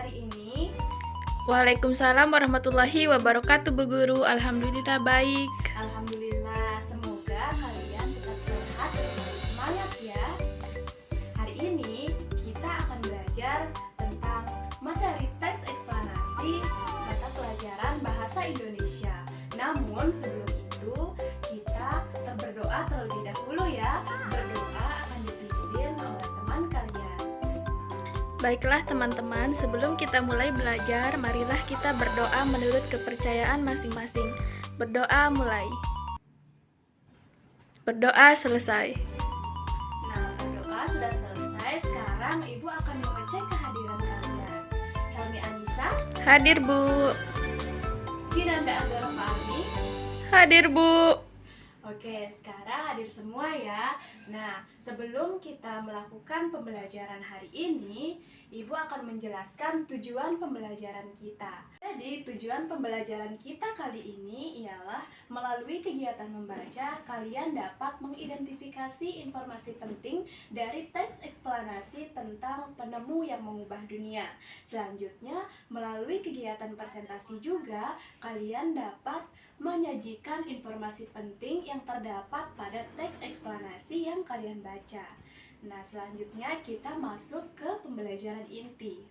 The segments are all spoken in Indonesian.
hari ini? Waalaikumsalam warahmatullahi wabarakatuh Bu Guru. Alhamdulillah baik. Alhamdulillah, semoga kalian tetap sehat dan selalu semangat ya. Hari ini kita akan belajar tentang materi teks eksplanasi mata pelajaran bahasa Indonesia. Namun sebelum itu kita berdoa terlebih dahulu ya. Berdoa akan dipimpin oleh teman kalian. Baiklah teman-teman, sebelum kita mulai belajar, marilah kita berdoa menurut kepercayaan masing-masing. Berdoa mulai. Berdoa selesai. Nah, berdoa sudah selesai. Sekarang Ibu akan mengecek kehadiran kalian. Helmi Anissa, Hadir Bu. Dinanda Azara Fahmi. Hadir Bu. Oke, sekarang hadir semua ya. Nah, sebelum kita melakukan pembelajaran hari ini, Ibu akan menjelaskan tujuan pembelajaran kita. Jadi, tujuan pembelajaran kita kali ini ialah melalui kegiatan membaca, kalian dapat mengidentifikasi informasi penting dari teks eksplanasi tentang penemu yang mengubah dunia. Selanjutnya, melalui kegiatan presentasi juga, kalian dapat menyajikan informasi penting yang terdapat pada teks eksplanasi yang kalian baca. Nah, selanjutnya kita masuk ke pembelajaran inti.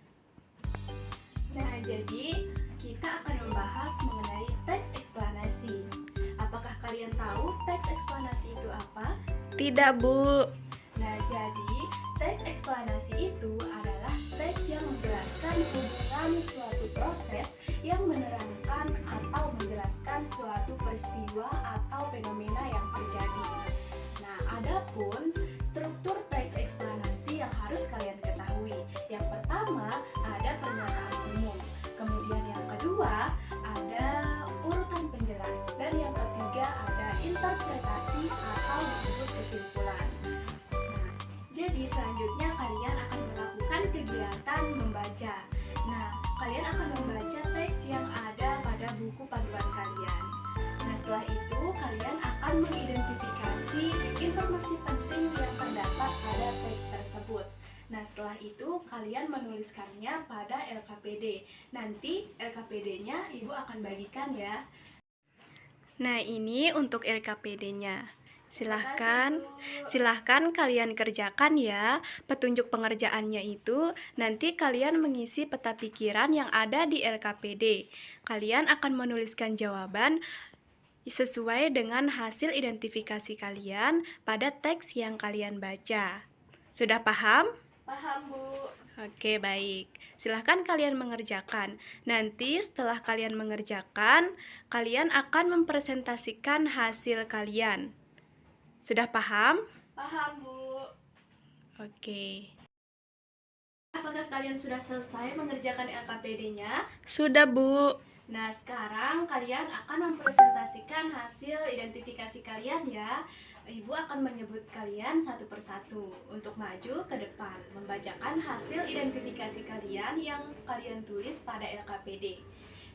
Nah, jadi kita akan membahas mengenai teks eksplanasi. Apakah kalian tahu teks eksplanasi itu apa? Tidak Bu. Nah, jadi teks eksplanasi itu adalah teks yang menjelaskan hubungan suatu proses yang menerangkan atau menjelaskan suatu peristiwa atau fenomena yang terjadi. Nah, adapun struktur teks eksplanasi yang harus kalian ketahui. Yang pertama, ada pernyataan umum. Kemudian yang kedua, ada urutan penjelas. Dan yang ketiga, ada interpretasi atau disebut kesimpulan. Nah, jadi selanjutnya kalian akan melakukan kegiatan membaca. Nah, kalian akan membaca teks yang ada pada buku panduan kalian. Nah, setelah itu kalian akan mengidentifikasi informasi penting yang terdapat pada teks tersebut. Nah, setelah itu kalian menuliskannya pada LKPD. Nanti LKPD-nya Ibu akan bagikan ya. Nah, ini untuk LKPD-nya. Silahkan kalian kerjakan ya. Petunjuk pengerjaannya itu nanti kalian mengisi peta pikiran yang ada di LKPD. Kalian akan menuliskan jawaban sesuai dengan hasil identifikasi kalian pada teks yang kalian baca. Sudah paham? Paham, Bu. Oke, baik. Silahkan kalian mengerjakan. Nanti setelah kalian mengerjakan, kalian akan mempresentasikan hasil kalian. Sudah paham? Paham, Bu. Oke. Apakah kalian sudah selesai mengerjakan LKPD-nya? Sudah, Bu. Nah, sekarang kalian akan mempresentasikan hasil identifikasi kalian ya. Ibu akan menyebut kalian satu persatu untuk maju ke depan, membacakan hasil identifikasi kalian yang kalian tulis pada LKPD.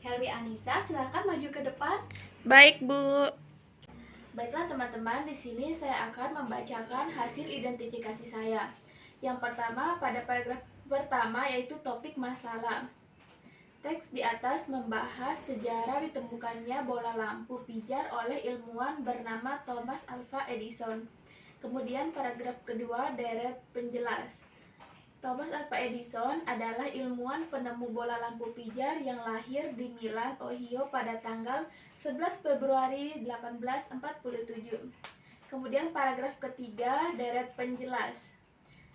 Helmi Anissa, silakan maju ke depan. Baik, Bu. Baiklah teman-teman, di sini saya akan membacakan hasil identifikasi saya. Yang pertama, pada paragraf pertama yaitu topik masalah. Teks di atas membahas sejarah ditemukannya bola lampu pijar oleh ilmuwan bernama Thomas Alva Edison. Kemudian paragraf kedua deret penjelas. Thomas Alva Edison adalah ilmuwan penemu bola lampu pijar yang lahir di Milan, Ohio pada tanggal 11 Februari 1847. Kemudian paragraf ketiga deret penjelas.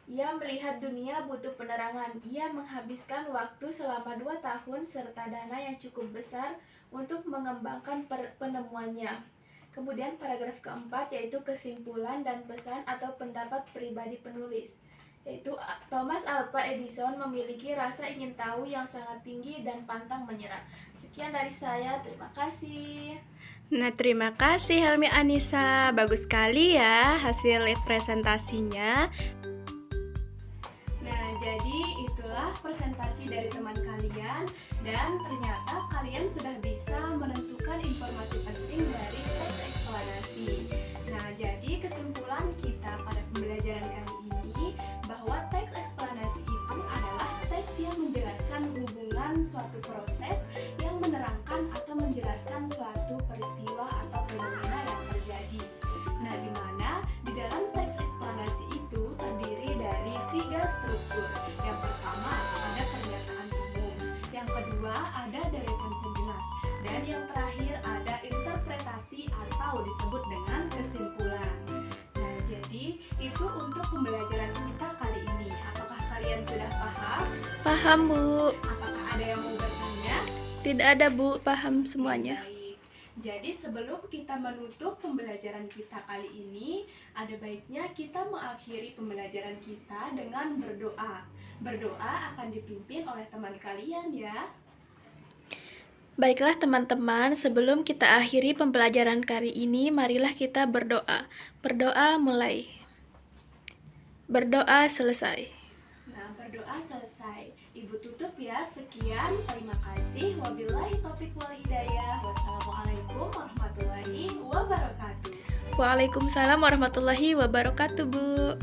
Ia melihat dunia butuh penerangan. Ia menghabiskan waktu selama 2 tahun serta dana yang cukup besar untuk mengembangkan penemuannya. Kemudian paragraf keempat yaitu kesimpulan dan pesan atau pendapat pribadi penulis. Yaitu Thomas Alva Edison memiliki rasa ingin tahu yang sangat tinggi dan pantang menyerah. Sekian dari saya, terima kasih. Nah, terima kasih Helmi Anissa. Bagus sekali ya hasil presentasinya. Nah, jadi itulah presentasi dari teman kalian dan ternyata kalian sudah bisa menentukan informasi penting dari teks eksplanasi. Nah, jadi kesimpulan kita pada pembelajaran kali ini bahwa teks eksplanasi itu adalah teks yang menjelaskan hubungan proses yang menerangkan atau menjelaskan suatu peristiwa atau fenomena yang terjadi. Nah, di mana di dalam teks eksplanasi itu terdiri dari 3 struktur. Yang pertama ada pernyataan umum, yang kedua ada deretan penjelas, dan yang terakhir ada interpretasi atau disebut dengan kesimpulan. Nah, jadi itu untuk pembelajaran kita kali ini. Apakah kalian sudah paham? Paham, Bu. Apakah ada yang mau bertanya? Tidak ada, Bu. Paham semuanya. Baik. Jadi sebelum kita menutup pembelajaran kita kali ini, ada baiknya kita mengakhiri pembelajaran kita dengan berdoa. Berdoa akan dipimpin oleh teman kalian ya. Baiklah teman-teman, sebelum kita akhiri pembelajaran kali ini, marilah kita berdoa. Berdoa mulai. Berdoa selesai. Nah, berdoa selesai. Ibu tutup ya. Sekian, terima kasih. Wabillahi taufiq wal hidayah. Wassalamualaikum warahmatullahi wabarakatuh. Waalaikumsalam warahmatullahi wabarakatuh, Bu.